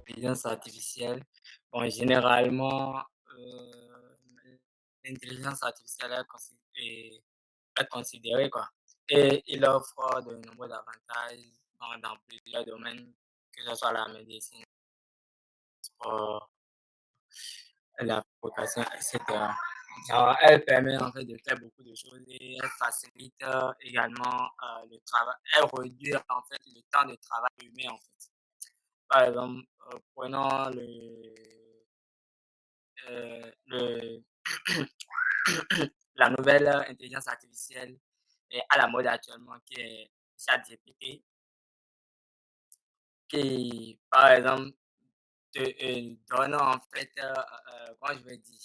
L'intelligence artificielle, bon, généralement, l'intelligence artificielle est considérée, quoi. Et il offre de nombreux avantages dans plusieurs domaines, que ce soit la médecine, le sport, la progression, etc. Genre, elle permet en fait de faire beaucoup de choses et elle facilite également le travail. Elle réduit en fait le temps de travail humain en fait. Par exemple, prenons le la nouvelle intelligence artificielle est à la mode actuellement qui est ChatGPT, qui, par exemple, te donne en fait, comment je vais dire?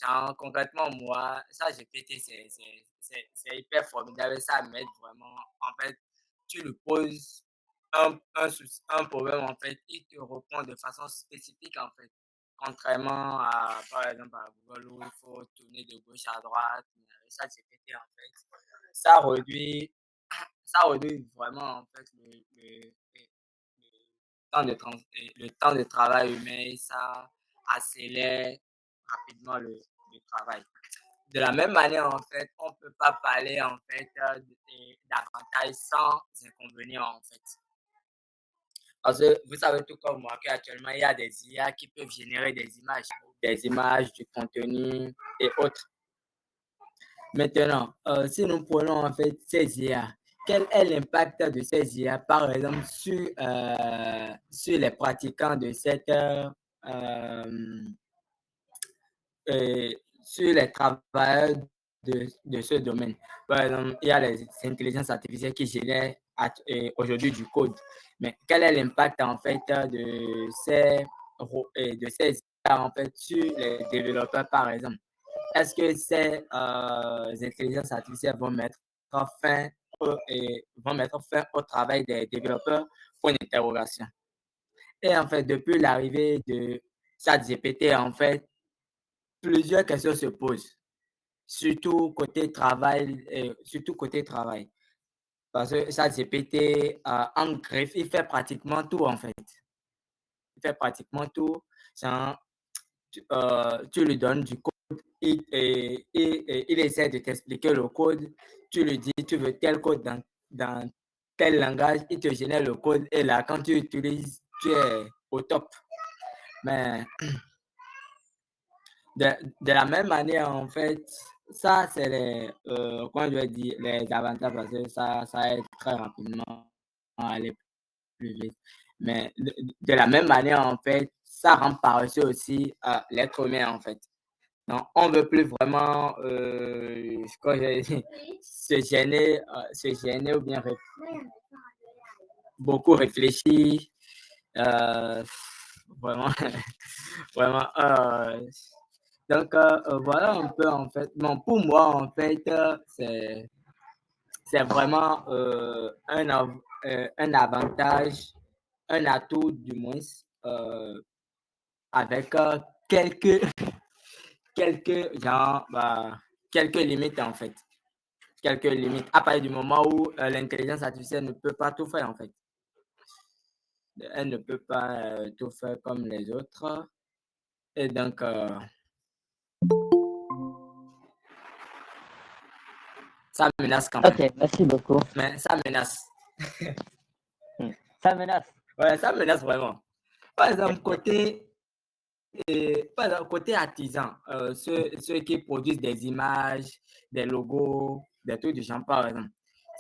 Genre, concrètement, moi, ChatGPT, c'est hyper formidable, ça m'aide vraiment. En fait, tu lui poses un problème, en fait, il te répond de façon spécifique, en fait. Contrairement à, par exemple, à Google où il faut tourner de gauche à droite, mais avec ChatGPT, en fait, ça réduit, ça réduit vraiment, en fait, le temps de travail humain et ça accélère rapidement le travail. De la même manière, en fait, on ne peut pas parler en fait d'avantages sans inconvénients en fait. Parce que vous savez tout comme moi qu'actuellement, il y a des IA qui peuvent générer des images, du contenu et autres. Maintenant, si nous prenons en fait ces IA, quel est l'impact de ces IA, par exemple, sur les pratiquants de euh, sur les travailleurs de ce domaine? Par exemple, il y a les intelligences artificielles qui génèrent aujourd'hui du code. Mais quel est l'impact en fait de ces IA en fait sur les développeurs, par exemple? Est-ce que ces intelligences artificielles fin vont mettre fin au travail des développeurs? Pour une interrogation. Et en fait, depuis l'arrivée de ChatGPT, en fait, plusieurs questions se posent, surtout côté travail. Parce que ChatGPT, en greffe, il fait pratiquement tout, en fait. Il fait pratiquement tout. Sans, tu lui donnes du code, il essaie de t'expliquer le code. Tu lui dis, tu veux tel code dans tel langage, il te génère le code. Et là, quand tu utilises, tu es au top. Mais de la même manière, en fait, ça, c'est comment je vais dire, les avantages parce que ça aide très rapidement à aller plus vite. Mais de la même manière, en fait, ça rend paresseux aussi l'être humain, en fait. Donc, on ne veut plus vraiment se gêner ou bien beaucoup réfléchir. Euh, vraiment, vraiment. Donc, voilà un peu, en fait. Bon, pour moi, en fait, c'est vraiment un avantage, un atout, du moins, avec quelques, genre, quelques limites, en fait. Quelques limites, à partir du moment où l'intelligence artificielle ne peut pas tout faire, en fait. Elle ne peut pas tout faire comme les autres. Et donc, ça menace quand même. Ok, merci beaucoup. Mais ça menace. Ça menace. Ouais, ça menace vraiment. Par exemple, côté artisan, ceux qui produisent des images, des logos, des trucs du genre, par exemple.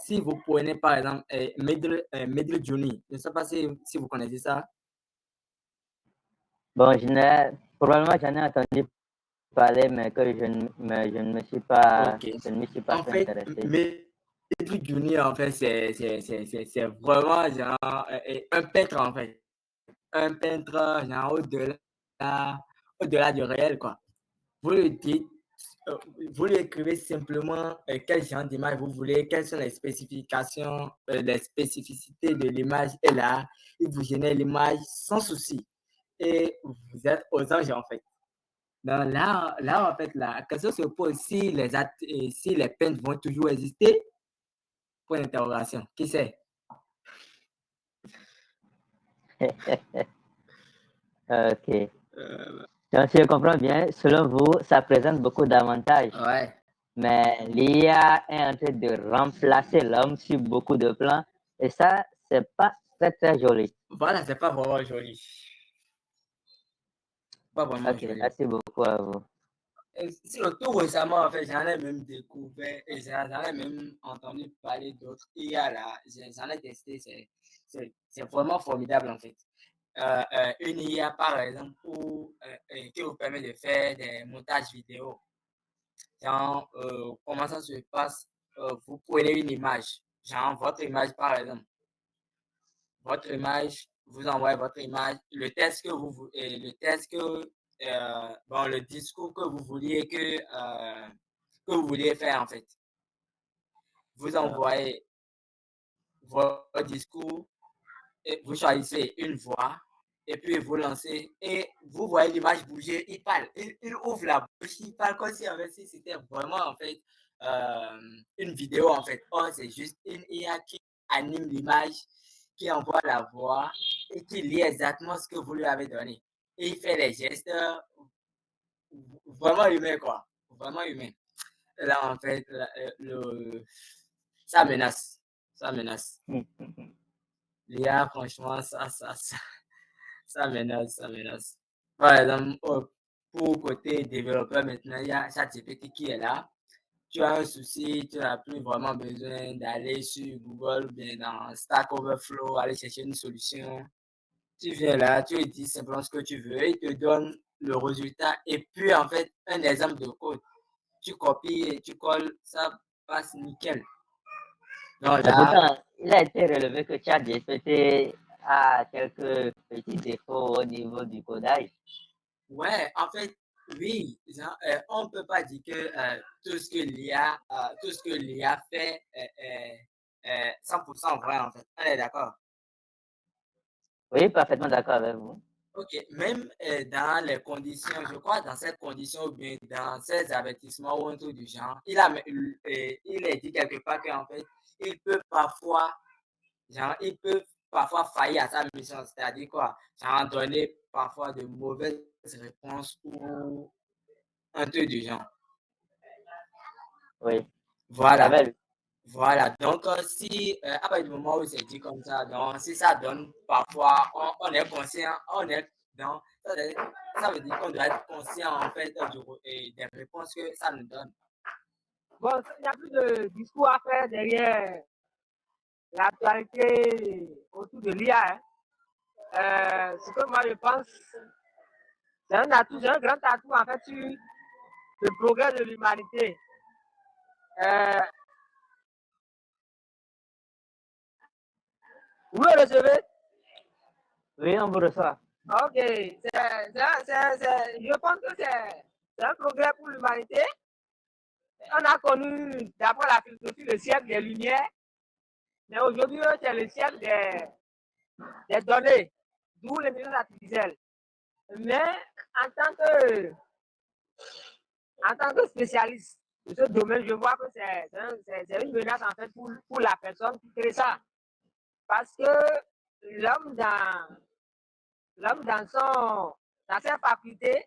Si vous prenez, par exemple, Midjourney, je ne sais pas si vous connaissez ça. Bon, probablement, j'en ai entendu parler, mais que je ne me suis pas, Ok. je ne m'y suis pas En fait fait, intéresser. Midjourney, en fait, c'est vraiment genre un peintre, en fait. Un peintre, genre au-delà du réel, quoi. Vous lui dites, euh, vous lui écrivez simplement quel genre d'image vous voulez, quelles sont les spécificités de l'image, et là, il vous génère l'image sans souci. Et vous êtes aux anges, en fait. Donc là, en fait, la question se pose si les peintres vont toujours exister. Point d'interrogation. Qui sait? Ok. Euh, Donc, si je comprends bien, selon vous, ça présente beaucoup d'avantages, ouais. mais l'IA est en train de remplacer l'homme sur beaucoup de plans, et ça, c'est pas très, très joli. Voilà, c'est pas vraiment joli. Pas vraiment Ok, joli. merci beaucoup à vous. Tout récemment, en fait, j'en ai même découvert et j'en ai même entendu parler d'autres IA là. J'en ai testé, c'est vraiment formidable en fait. Une IA par exemple qui vous permet de faire des montages vidéo. Genre, comment ça se passe? Vous prenez une image, genre votre image par exemple, votre image, vous envoyez votre image, le test bon, le discours que vous vouliez faire en fait. Vous envoyez votre discours et vous choisissez une voix et puis vous lancez et vous voyez l'image bouger, il parle, il ouvre la bouche, il parle comme si c'était vraiment en fait une vidéo en fait. Or, c'est juste une IA qui anime l'image, qui envoie la voix et qui lit exactement ce que vous lui avez donné. Et il fait les gestes vraiment humains, quoi. Vraiment humains. Là, en fait, ça menace. Ça menace. L'IA, franchement, ça menace, ça menace. Par exemple, pour côté développeur, maintenant, il y a ChatGPT qui est là. Tu as un souci, tu n'as plus vraiment besoin d'aller sur Google ou bien dans Stack Overflow, aller chercher une solution. Tu viens là, tu lui dis simplement ce que tu veux, il te donne le résultat et puis en fait, un exemple de code. Tu copies et tu colles, ça passe nickel. Donc Et là, pourtant, il a été relevé que ChatGPT a quelques petits défauts au niveau du codage. ouais, en fait, oui, genre, on ne peut pas dire que tout ce que l'IA fait est 100% vrai, en fait. On est d'accord. Oui, parfaitement d'accord avec vous. Ok, même dans les conditions, je crois, dans ces conditions ou bien dans ces avertissements ou un truc du genre, il est dit quelque part qu'en fait, il peut parfois, il peut parfois faillir à sa mission, c'est-à-dire quoi? Genre donner parfois de mauvaises réponses ou un truc du genre. Oui, Voilà. j'avais lu. Voilà, donc si à partir du moment où c'est dit comme ça, donc si ça donne parfois, on est conscient, on est dans, ça veut dire qu'on doit être conscient en fait des réponses que ça nous donne. Bon, il n'y a plus de discours à faire derrière l'actualité autour de l'IA. Hein. Ce que moi je pense, c'est un atout, c'est un grand atout en fait sur le progrès de l'humanité. Vous le recevez? Oui, on vous reçoit. Ok, je pense que c'est un progrès pour l'humanité. On a connu d'abord la philosophie le siècle des Lumières, mais aujourd'hui c'est le siècle des données, d'où l'intelligence artificielle. Mais en tant que spécialiste de ce domaine, je vois que c'est une menace en fait pour la personne qui crée ça. Parce que l'homme dans ses facultés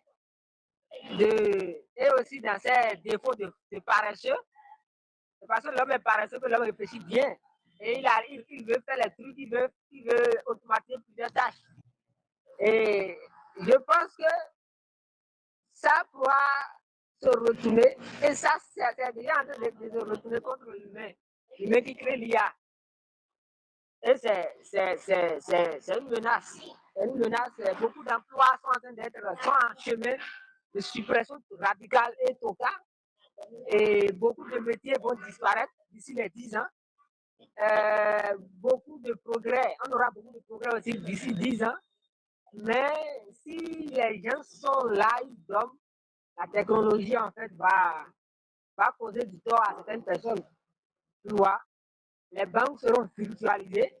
et aussi dans ses défauts de paresseux, c'est parce que l'homme est paresseux que l'homme réfléchit bien. Et il veut faire les trucs, il veut automatiser plusieurs tâches. Et je pense que ça pourra se retourner, et ça, c'est déjà en train de se retourner contre l'humain qui crée l'IA. Et c'est une menace. C'est une menace. Beaucoup d'emplois sont en train d'être en chemin de suppression radicale et totale. Et beaucoup de métiers vont disparaître d'ici les 10 ans. Beaucoup de progrès, on aura beaucoup de progrès aussi d'ici 10 ans. Mais si les gens sont là, ils dorment, la technologie en fait va causer du tort à certaines personnes. Tu vois, les banques seront virtualisées.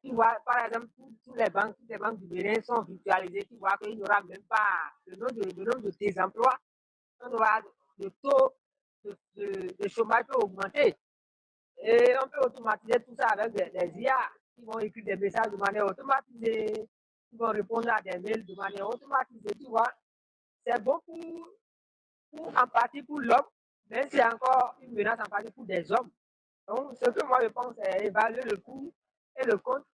Tu vois, par exemple, toutes les banques du Bénin sont virtualisées. Tu vois qu'il n'y aura même pas le nombre de désemplois. On aura le taux de chômage peut augmenter. Et on peut automatiser tout ça avec des IA qui vont écrire des messages de manière automatisée, qui vont répondre à des mails de manière automatisée. Tu vois, c'est bon en partie pour l'homme, mais c'est encore une menace en partie pour des hommes. Donc, ce que moi je pense, c'est évaluer le coût et le compte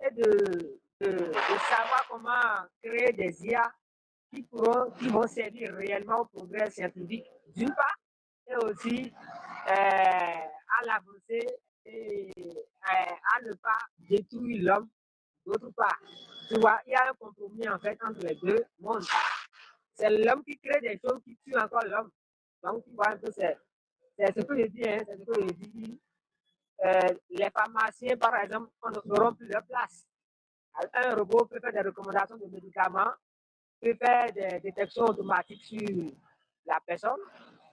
et de savoir comment créer des IA qui vont servir réellement au progrès scientifique, d'une part, et aussi à l'avancée et à ne pas détruire l'homme, d'autre part. Tu vois, il y a un compromis en fait entre les deux mondes. C'est l'homme qui crée des choses qui tuent encore l'homme. Donc, tu vois un peu, c'est ce que je dis, hein, c'est ce que je dis. Les pharmaciens, par exemple, n'auront plus leur place. Un robot peut faire des recommandations de médicaments, peut faire des détections automatiques sur la personne.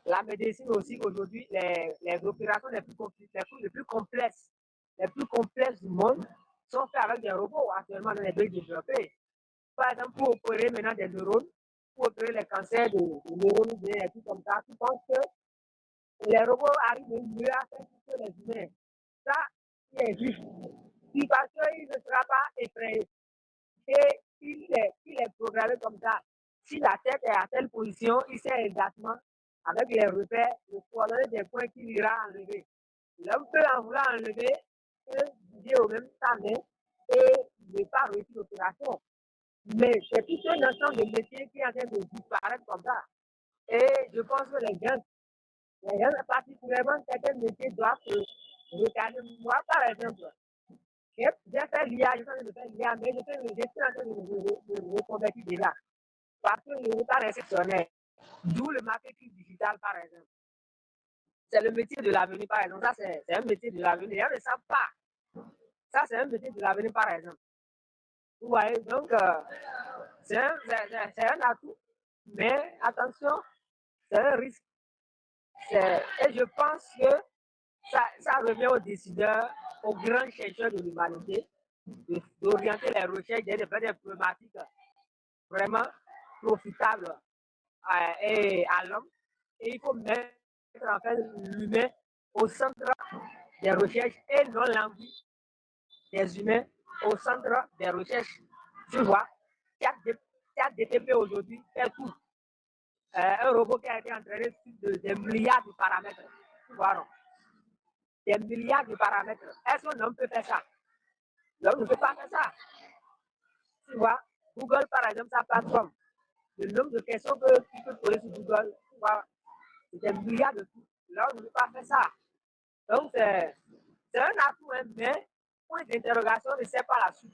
La médecine aussi, aujourd'hui, les opérations les plus complexes du monde sont faites avec des robots actuellement dans les pays développés. Par exemple, pour opérer maintenant des neurones, pour opérer les cancers de neurones, et tout comme ça, tu penses que les robots arrivent mieux à faire que les humains. Ça, c'est juste. Puis parce qu'il ne sera pas effrayé. Et il est programmé comme ça. Si la tête est à telle position, il sait exactement, avec les repères, le coordonnées des points qu'il ira enlever. L'homme peut en vouloir enlever et dire au même temps et ne pas réussir l'opération. Mais c'est tout un ensemble de métiers qui est en train de disparaître comme ça. Et je pense que les gens particulièrement certains métiers doivent se regarder. Moi, par exemple, j'ai fait l'IA, je suis en train de faire l'IA, mais je suis en train de me reconvertir déjà. Parce que je ne veux pas réceptionner. D'où le marketing digital, par exemple. C'est le métier de l'avenir, par exemple. Ça, c'est un métier de l'avenir. Les gens ne savent pas. Ça, c'est un métier de l'avenir, par exemple. Vous voyez, donc, c'est un atout. Mais attention, c'est un risque. Et je pense que ça revient aux décideurs, aux grands chercheurs de l'humanité, d'orienter les recherches vers des problématiques vraiment profitables à l'homme. Et il faut mettre en fait l'humain au centre des recherches et non l'envie des humains au centre des recherches. Tu vois, ChatGPT aujourd'hui fait tout. Un robot qui a été entraîné sur des milliards de paramètres. Tu vois, non? Des milliards de paramètres. Est-ce qu'un homme peut faire ça? L'homme ne peut pas faire ça. Tu vois, Google, par exemple, sa plateforme, le nombre de questions que tu peux poser sur Google, tu vois, c'est des milliards de trucs. L'homme ne peut pas faire ça. Donc, c'est un atout, hein, mais point d'interrogation ne sait pas la suite.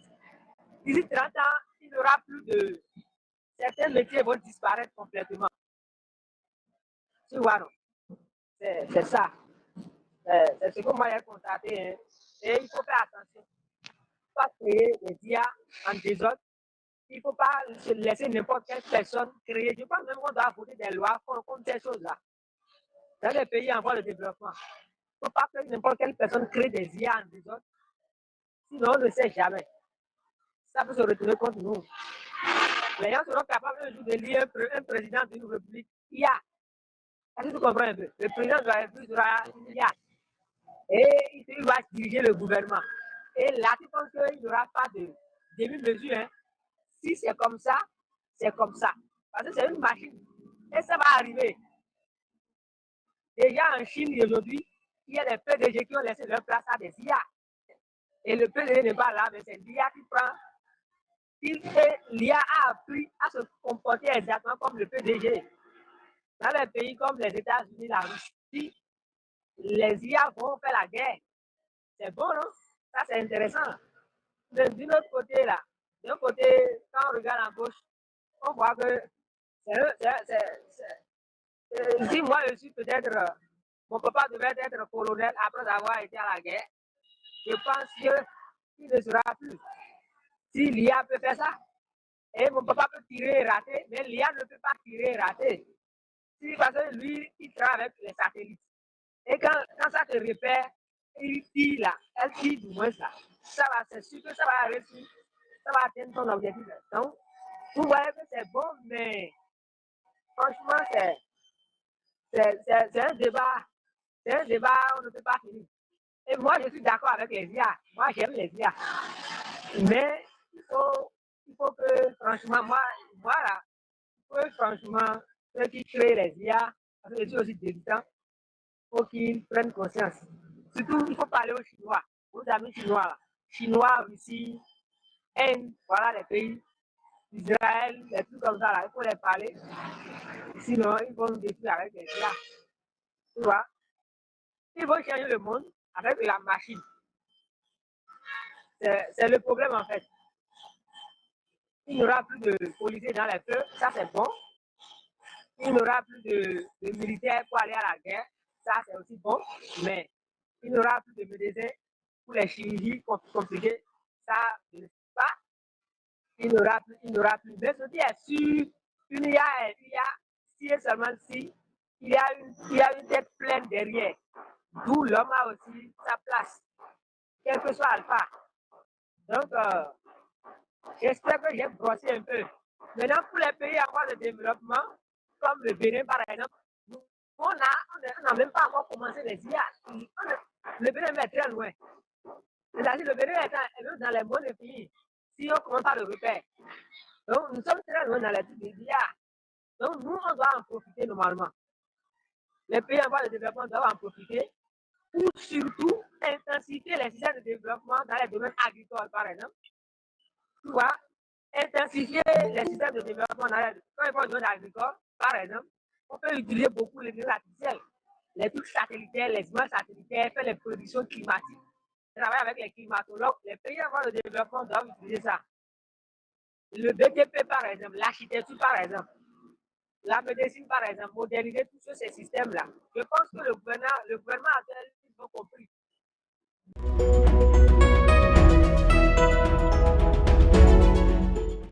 D'ici 30 ans, il n'y aura plus de. Certains métiers vont disparaître complètement. Tu vois, non? C'est ça. C'est ce que moi j'ai constaté. Hein. Et il faut faire attention. Il ne faut pas créer des IA en désordre. Il ne faut pas se laisser n'importe quelle personne créer. Je pense même qu'on doit voter des lois contre ces choses-là. Dans les pays en voie de développement, il ne faut pas que n'importe quelle personne crée des IA en désordre. Sinon, on ne sait jamais. Ça peut se retourner contre nous. Les gens seront capables un jour de lire un président d'une république IA. Est-ce que tu comprends un peu? Le président de la république sera IA. Et il va diriger le gouvernement. Et là, tu penses qu'il n'y aura pas de demi-mesure. Hein? Si c'est comme ça, c'est comme ça. Parce que c'est une machine. Et ça va arriver. Déjà en Chine aujourd'hui, il y a des PDG qui ont laissé leur place à des IA. Et le PDG n'est pas là, mais c'est l'IA qui prend. L'IA a appris à se comporter exactement comme le PDG. Dans les pays comme les États-Unis, la Russie, les IA vont faire la guerre. C'est bon, non? Ça, c'est intéressant. Mais d'un autre côté, là, d'un côté, quand on regarde en gauche, on voit que Si moi je suis peut-être, mon papa devait être colonel après avoir été à la guerre, je pense qu'il ne sera plus. Si l'IA peut faire ça, et mon papa peut tirer et rater, mais l'IA ne peut pas tirer et rater. Si, parce que lui, il travaille avec les satellites. Et quand ça te repère, il tire là, elle tire du moins ça. C'est sûr que ça va réussir, ça va atteindre son objectif. Donc, vous voyez que c'est bon, mais franchement, c'est un débat. C'est un débat, on ne peut pas finir. Et moi, je suis d'accord avec les IA. Moi, j'aime les IA. Mais il faut que, franchement, voilà, il faut franchement, ceux qui créent les IA, parce que je suis aussi débutant, il faut qu'ils prennent conscience. Surtout, il faut parler aux Chinois, aux amis chinois, là. Chinois, Russie, Inde, voilà les pays, Israël, les trucs comme ça, là, il faut les parler. Sinon, ils vont nous détruire avec les IA. Tu vois? Ils vont changer le monde avec la machine. C'est le problème en fait. Il n'y aura plus de policiers dans les feux, ça c'est bon. Il n'y aura plus de militaires pour aller à la guerre, ça c'est aussi bon. Mais il n'y aura plus de médecins pour les chirurgies compliquées, ça je ne sais pas. Il n'y aura plus. Mais ce qui est sûr, il y a, si et seulement si, il y a une tête pleine derrière. D'où l'homme a aussi sa place, quel que soit Alpha. Donc, j'espère que j'ai brossé un peu. Maintenant, pour les pays en voie de développement, comme le Bénin par exemple, on n'a même pas encore commencé les IA. Le Bénin est très loin. C'est-à-dire le Bénin est dans les bons pays. Si on commence par le repère. Donc, nous sommes très loin dans les trucs des IA. Donc, nous, on doit en profiter normalement. Les pays en voie de développement doivent en profiter pour surtout intensifier les systèmes de développement dans les domaines agricoles, par exemple. Tu vois, intensifier les systèmes de développement dans les domaines agricoles, par exemple, on peut utiliser beaucoup l'intelligence artificielle, les trucs satellitaires, les images satellitaires, faire les prédictions climatiques, travailler avec les climatologues. Les pays en voie de développement doivent utiliser ça. Le BTP, par exemple, l'architecture, par exemple, la médecine, par exemple, moderniser tous ces systèmes-là. Je pense